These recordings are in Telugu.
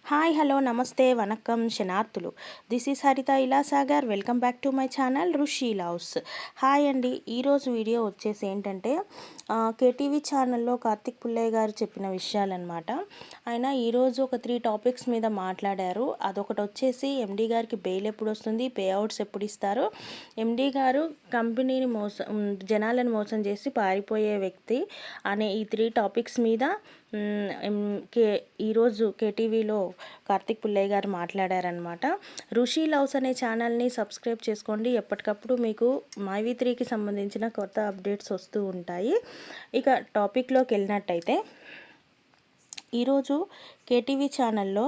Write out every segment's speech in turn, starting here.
హాయ్ హలో నమస్తే vanakkam శనార్థులు. This is Haritha Ilasagar. Welcome back to my channel Rushi loves. Hi అండి. ఈరోజు వీడియో వచ్చేసి ఏంటంటే కేటీవీ ఛానల్లో కార్తిక్ పుల్లయ్య గారు చెప్పిన విషయాలన్నమాట. ఆయన ఈరోజు ఒక 3 టాపిక్స్ మీద మాట్లాడారు. అదొకటి వచ్చేసి ఎండీ గారికి బెయిల్ ఎప్పుడు వస్తుంది, పే అవుట్స్ ఎప్పుడు ఇస్తారు, ఎండీ గారు కంపెనీని జనాలను మోసం చేసి పారిపోయే వ్యక్తి అనే ఈ 3 టాపిక్స్ మీద ఈరోజు కేటీవీలో కార్తిక్ పుల్లయ్య గారు మాట్లాడారనమాట. రుషి లవ్స్ అనే ఛానల్ని సబ్స్క్రైబ్ చేసుకోండి. ఎప్పటికప్పుడు మీకు మైవి3కి సంబంధించిన కొత్త అప్డేట్స్ వస్తూ ఉంటాయి. ఇక టాపిక్లోకి వెళ్ళినట్టయితే ఈరోజు కేటీవీ ఛానల్లో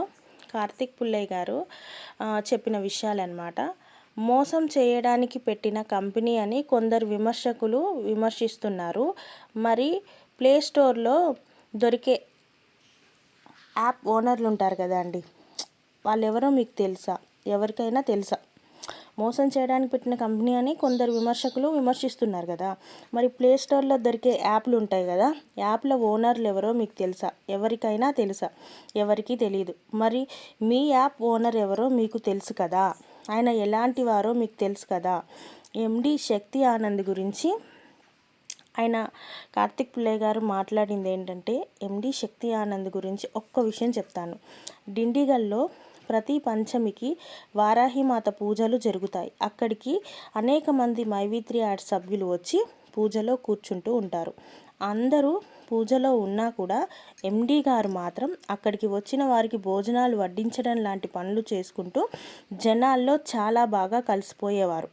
కార్తిక్ పుల్లయ్య గారు చెప్పిన విషయాలన్నమాట. మోసం చేయడానికి పెట్టిన కంపెనీ అని కొందరు విమర్శకులు విమర్శిస్తున్నారు. మరి ప్లే స్టోర్లో దొరికే యాప్ ఓనర్లు ఉంటారు కదా అండి, వాళ్ళు ఎవరో మీకు తెలుసా? ఎవరికైనా తెలుసా? మోసం చేయడానికి పెట్టిన కంపెనీ అని కొందరు విమర్శకులు విమర్శిస్తున్నారు కదా. మరి ప్లే స్టోర్లో దొరికే యాప్లు ఉంటాయి కదా, యాప్ల ఓనర్లు ఎవరో మీకు తెలుసా? ఎవరికైనా తెలుసా? ఎవరికీ తెలియదు. మరి మీ యాప్ ఓనర్ ఎవరో మీకు తెలుసు కదా, ఆయన ఎలాంటి వారో మీకు తెలుసు కదా. ఎండి శక్తి ఆనంద్ గురించి ఆయన కార్తిక్ పుల్లయ్య గారు మాట్లాడింది ఏంటంటే, ఎండి శక్తి ఆనంద్ గురించి ఒక్క విషయం చెప్తాను. డిండిగల్లో ప్రతి పంచమికి వారాహిమాత పూజలు జరుగుతాయి. అక్కడికి అనేక మంది మైవి3 యాడ్ సభ్యులు వచ్చి పూజలో కూర్చుంటూ ఉంటారు. అందరూ పూజలో ఉన్నా కూడా ఎండీ గారు మాత్రం అక్కడికి వచ్చిన వారికి భోజనాలు వడ్డించడం లాంటి పనులు చేసుకుంటూ జనాల్లో చాలా బాగా కలిసిపోయేవారు.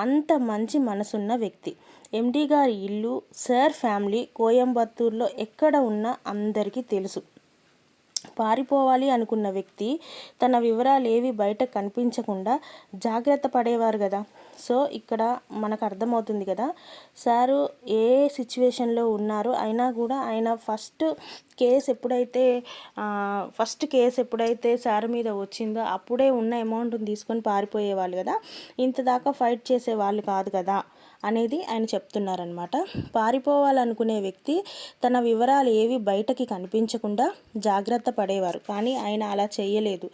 అంత మంచి మనసున్న వ్యక్తి. ఎండీ గారి ఇల్లు, సార్ ఫ్యామిలీ కోయంబత్తూరులో ఎక్కడ ఉన్నా అందరికీ తెలుసు. పారిపోవాలి అనుకున్న వ్యక్తి తన వివరాలు ఏవి బయట కనిపించకుండా జాగ్రత్త పడేవారు కదా. సో ఇక్కడ మనకు అర్థమవుతుంది కదా, సారు ఏ సిచ్యువేషన్లో ఉన్నారు. అయినా కూడా ఆయన ఫస్ట్ కేసు ఎప్పుడైతే సార్ మీద వచ్చిందో అప్పుడే ఉన్న అమౌంట్ని తీసుకొని పారిపోయేవాళ్ళు కదా, ఇంత దాకా ఫైట్ చేసే వాళ్ళు కాదు కదా అనేది ఆయన చెప్తున్నారనమాట. పారిపోవాలనుకునే వ్యక్తి తన వివరాలు ఏవి బయటకి కనిపించకుండా జాగ్రత్త పడేవారు, కానీ ఆయన అలా చేయలేదు.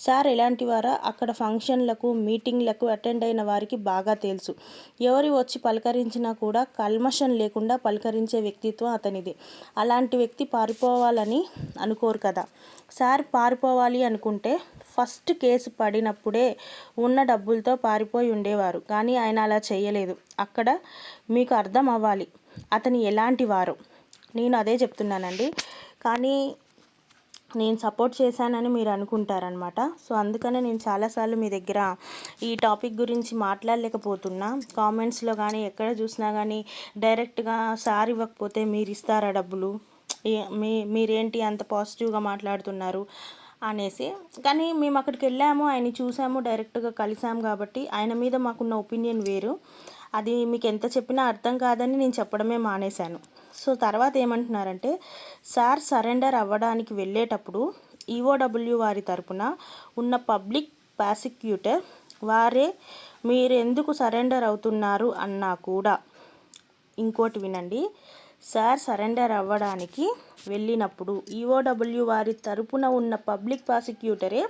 సార్ ఎలాంటి వారా అక్కడ ఫంక్షన్లకు మీటింగ్లకు అటెండ్ అయిన వారికి బాగా తెలుసు. ఎవరి వచ్చి పలకరించినా కూడా కల్మషం లేకుండా పలకరించే వ్యక్తిత్వం అతనిది. అలాంటి వ్యక్తి పారిపోవాలని అనుకోరు కదా. సార్ పారిపోవాలి అనుకుంటే ఫస్ట్ కేసు పడినప్పుడే ఉన్న డబ్బులతో పారిపోయి ఉండేవారు, కానీ ఆయన అలా చేయలేదు. అక్కడ మీకు అర్థం అవ్వాలి అతను ఎలాంటి వారు. నేను అదే చెప్తున్నానండి, కానీ నేను సపోర్ట్ చేశానని మీరు అనుకుంటారనమాట. సో అందుకనే నేను చాలాసార్లు మీ దగ్గర ఈ టాపిక్ గురించి మాట్లాడలేకపోతున్నా. కామెంట్స్లో కానీ ఎక్కడ చూసినా కానీ డైరెక్ట్గా సార్ ఇవ్వకపోతే మీరు ఇస్తారా డబ్బులు, మీరేంటి అంత పాజిటివ్గా మాట్లాడుతున్నారు అనేసి. కానీ మేము అక్కడికి వెళ్ళాము, ఆయన్ని చూసాము, డైరెక్ట్గా కలిసాము కాబట్టి ఆయన మీద మాకున్న ఒపీనియన్ వేరు. అది మీకు ఎంత చెప్పినా అర్థం కాదని నేను చెప్పడమే మానేశాను. సో తర్వాత ఏమంటున్నారంటే, సార్ సరెండర్ అవ్వడానికి వెళ్ళేటప్పుడు ఈఓడబ్ల్యూ వారి తరపున ఉన్న పబ్లిక్ ప్రాసిక్యూటర్ వారే మీరు ఎందుకు సరెండర్ అవుతున్నారు అన్నా కూడా. ఇంకోటి వినండి, సార్ సరెండర్ అవ్వడానికి వెళ్ళినప్పుడు ఈఓడబ్ల్యూ వారి తరపున ఉన్న పబ్లిక్ ప్రాసిక్యూటరే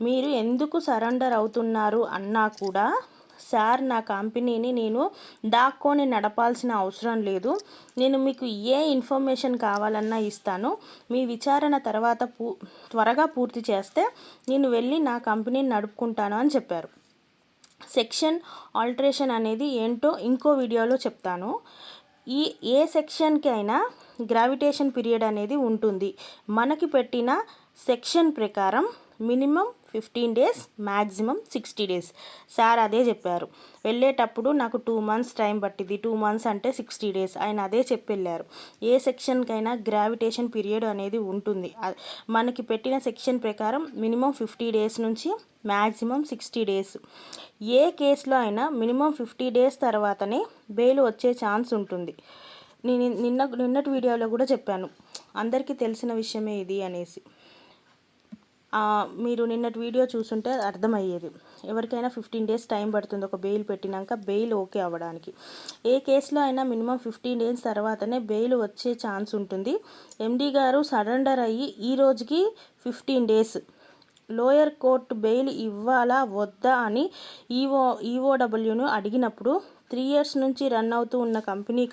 మీరు ఎందుకు సరెండర్ అవుతున్నారు అన్నా కూడా, సార్ నా కంపెనీని నేను దాక్కొని నడపాల్సిన అవసరం లేదు, నేను మీకు ఏ ఇన్ఫర్మేషన్ కావాలన్నా ఇస్తాను, మీ విచారణ తర్వాత త్వరగా పూర్తి చేస్తే నేను వెళ్ళి నా కంపెనీని నడుపుకుంటాను అని చెప్పారు. సెక్షన్ ఆల్టరేషన్ అనేది ఏంటో ఇంకో వీడియోలో చెప్తాను. ఏ సెక్షన్కి అయినా గ్రావిటేషన్ పీరియడ్ అనేది ఉంటుంది. మనకి పెట్టిన సెక్షన్ ప్రకారం minimum 15 days, maximum 60 days. Sir అదే చెప్పారు. వెళ్ళేటప్పుడు నాకు 2 months టైం పట్టింది, 2 months అంటే 60 డేస్, ఆయన అదే చెప్పి వెళ్ళారు. ఏ సెక్షన్కైనా గ్రావిటేషన్ పీరియడ్ అనేది ఉంటుంది. మనకి పెట్టిన సెక్షన్ ప్రకారం మినిమం 50 డేస్ నుంచి మ్యాక్సిమం 60 డేస్. ఏ కేసులో అయినా మినిమం 50 డేస్ తర్వాతనే బెయిల్ వచ్చే ఛాన్స్ ఉంటుంది. నేను నిన్నటి వీడియోలో కూడా చెప్పాను, అందరికీ తెలిసిన విషయమే ఇది అనేసి. మీరు నిన్నటి వీడియో చూసుంటే అర్థమయ్యేది. ఎవరికైనా 15 డేస్ టైం పడుతుంది ఒక బెయిల్ పెట్టినాక బెయిల్ ఓకే అవ్వడానికి. ఏ కేసులో అయినా మినిమం 15 డేస్ తర్వాతనే బెయిల్ వచ్చే ఛాన్స్ ఉంటుంది. ఎండీ గారు సరెండర్ అయ్యి ఈ రోజుకి 15 డేస్ లోయర్ కోర్టు బెయిల్ ఇవ్వాలా వద్దా అని ఈఓడబ్ల్యూను అడిగినప్పుడు 3 years నుంచి రన్ అవుతూ ఉన్న కంపెనీ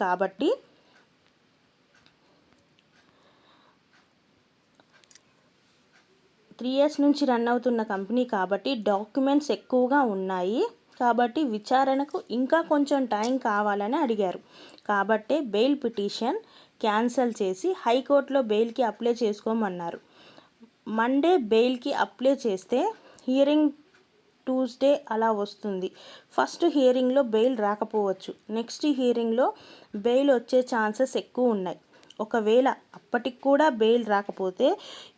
కాబట్టి డాక్యుమెంట్స్ ఎక్కువగా ఉన్నాయి కాబట్టి విచారణకు ఇంకా కొంచెం టైం కావాలని అడిగారు. కాబట్టే బెయిల్ పిటిషన్ క్యాన్సిల్ చేసి హైకోర్టులో బెయిల్కి అప్లై చేసుకోమన్నారు. మండే బెయిల్కి అప్లై చేస్తే హియరింగ్ ట్యూస్డే అలా వస్తుంది. ఫస్ట్ హియరింగ్లో బెయిల్ రాకపోవచ్చు. నెక్స్ట్ హియరింగ్లో బెయిల్ వచ్చే ఛాన్సెస్ ఎక్కువ ఉన్నాయి. ఒకవేళ అప్పటికి కూడా బెయిల్ రాకపోతే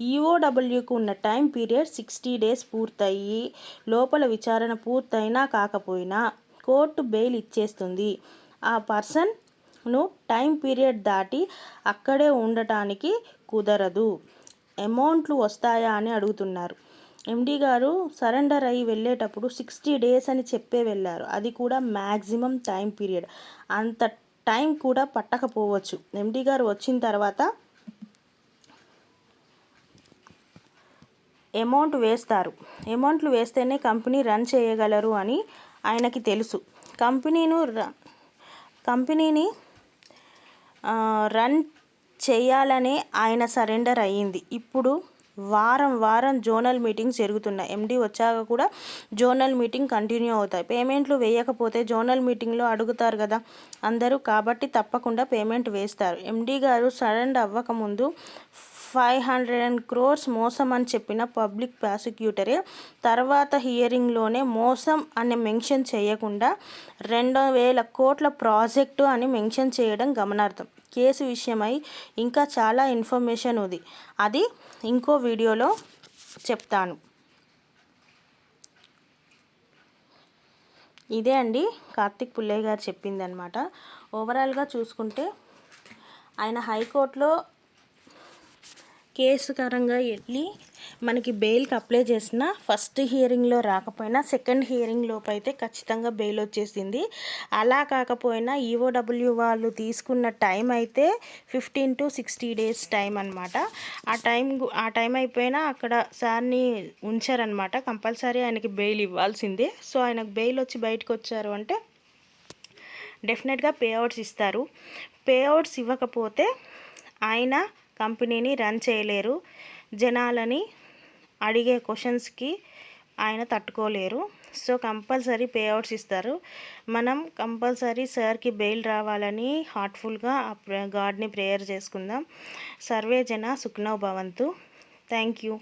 ఈఓడబ్ల్యూకు ఉన్న టైం పీరియడ్ 60 days పూర్తయ్యి లోపల విచారణ పూర్తయినా కాకపోయినా కోర్టు బెయిల్ ఇచ్చేస్తుంది. ఆ పర్సన్ను టైం పీరియడ్ దాటి అక్కడే ఉండటానికి కుదరదు. అమౌంట్లు వస్తాయా అని అడుగుతున్నారు. ఎండి గారు సరెండర్ అయ్యి వెళ్ళేటప్పుడు 60 days అని చెప్పే వెళ్ళారు. అది కూడా మ్యాక్సిమం టైం పీరియడ్. అంత టైం కూడా పట్టకపోవచ్చు. ఎండి గారు వచ్చిన తర్వాత అమౌంట్లు వేస్తేనే కంపెనీ రన్ చేయగలరు అని ఆయనకి తెలుసు. కంపెనీని రన్ చేయాలనే ఆయన సరెండర్ అయ్యింది. ఇప్పుడు వారం జోనల్ మీటింగ్స్ జరుగుతున్నాయి. ఎండి వచ్చాక కూడా జోనల్ మీటింగ్ కంటిన్యూ అవుతాయి. పేమెంట్లు వేయకపోతే జోనల్ మీటింగ్లో అడుగుతారు కదా అందరూ, కాబట్టి తప్పకుండా పేమెంట్ వేస్తారు. ఎండి గారు సరెండర్ అవ్వకముందు 500 crores మోసం అని చెప్పిన పబ్లిక్ ప్రాసిక్యూటరే తర్వాత హియరింగ్లోనే మోసం అని మెన్షన్ చేయకుండా 2,000 కోట్ల ప్రాజెక్టు అని మెన్షన్ చేయడం గమనార్థం. కేసు విషయమై ఇంకా చాలా ఇన్ఫర్మేషన్ ఉంది. అది ఇంకో వీడియోలో చెప్తాను. ఇదే అండి కార్తిక్ పుల్లయ్య గారు చెప్పింది అనమాట. ఓవరాల్గా చూసుకుంటే ఆయన హైకోర్టులో కేసు పరంగా వెళ్ళి మనకి బెయిల్కి అప్లై చేసిన ఫస్ట్ హియరింగ్లో రాకపోయినా సెకండ్ హియరింగ్ లోపు అయితే ఖచ్చితంగా బెయిల్ వచ్చేసింది. అలా కాకపోయినా ఈఓడబ్ల్యూ వాళ్ళు తీసుకున్న టైం అయితే 15 to 60 days టైం అనమాట. ఆ టైం అయిపోయినా అక్కడ సార్ని ఉంచారనమాట. కంపల్సరీ ఆయనకి బెయిల్ ఇవ్వాల్సిందే. సో ఆయనకు బెయిల్ వచ్చి బయటకు వచ్చారు అంటే డెఫినెట్గా పేఅవుట్స్ ఇస్తారు. పేఅవుట్స్ ఇవ్వకపోతే ఆయన కంపెనీని రన్ చేయలేరు. జనాలని అడిగే క్వశ్చన్స్కి ఆయన తట్టుకోలేరు. సో కంపల్సరీ పేఅవుట్స్ ఇస్తారు. మనం కంపల్సరీ సార్కి బెయిల్ రావాలని హార్ట్ఫుల్గా గాడ్ని ప్రేయర్ చేసుకుందాం. సర్వే జన సుఖినో భవంతు. Thank you.